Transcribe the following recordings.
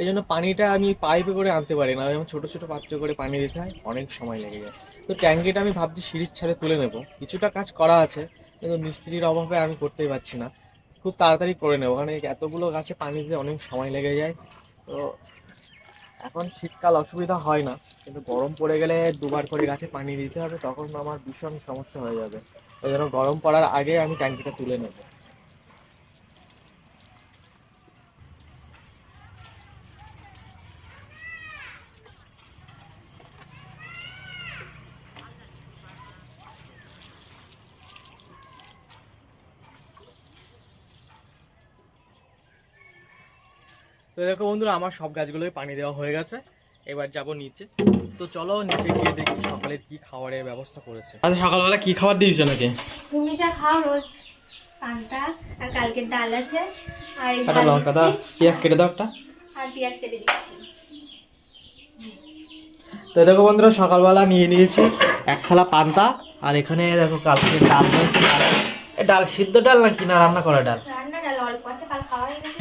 এই জন্য পানিটা আমি পাইপে করে আনতে পারি না, যেমন ছোটো ছোটো পাত্রে করে পানি দিতে হয়, অনেক সময় লেগে যায়। তো ট্যাঙ্কিটা আমি ভাবছি সিঁড়ির ছাদে তুলে নেব, কিছুটা কাজ করা আছে কিন্তু মিস্ত্রির অভাবে আমি করতেই পারছি না। খুব তাড়াতাড়ি করে নেবো, কারণ এই এতগুলো গাছে পানি দিতে অনেক সময় লেগে যায়। তো এখন শীতকাল অসুবিধা হয় না, কিন্তু গরম পড়ে গেলে দুবার করে গাছে পানি দিতে হবে, তখন আমার ভীষণ সমস্যা হয়ে যাবে। ওই জন্য গরম পড়ার আগে আমি ট্যাঙ্কিটা তুলে নেব। তো দেখো বন্ধুরা, আমার সব গাছগুলোই পানি দেওয়া হয়ে গেছে, এবার যাব নিচে। তো চলো নিচে গিয়ে দেখি সকালের কি খাবারের ব্যবস্থা করেছে। আজ সকালবেলা কি খাবার দিয়েছে নাকি? তুমি যা খাও রোজ, পান্তা আর কালকের ডাল আছে, আর এই একটা ঝাল লঙ্কা দিচ্ছি, দাও, পেঁয়াজ কেটে দাও একটা। আর পেঁয়াজ কেটে দিচ্ছি। তো দেখো বন্ধুরা, সকালবেলা নিয়ে নিয়েছি এক থালা পান্তা, আর এখানে দেখো কালকে ডাল রয়েছে। এ ডাল সিদ্ধ ডাল নাকি না রান্না করা ডাল? রান্না ডাল অল্প আছে, কাল খাওয়া হয়ে গেছে।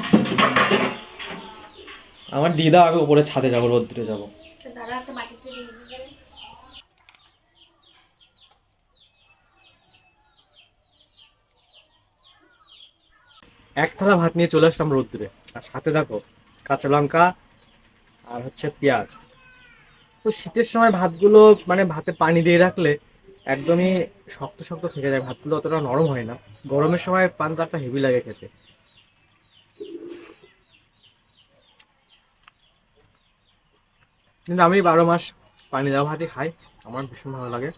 আমার দিদা, আমি উপরে ছাদে যাবো, রোদ্দুরে যাবো। তো দাদা একটা বাটিতে দিয়ে দিবে। এক থালা ভাত নিয়ে চলে আসলাম রোদ্দুরে, আর সাথে দেখো কাঁচা লঙ্কা আর হচ্ছে পেঁয়াজ। তো শীতের সময় ভাতগুলো মানে ভাতে পানি দিয়ে রাখলে একদমই শক্ত শক্ত থেকে যায়, ভাতগুলো অতটা নরম হয় না। গরমের সময় পান্তাটা হেভি লাগে খেতে। কিন্তু আমি 12 মাস পানি দেওয়া ভাতই খাই, আমার ভীষণ ভালো লাগে।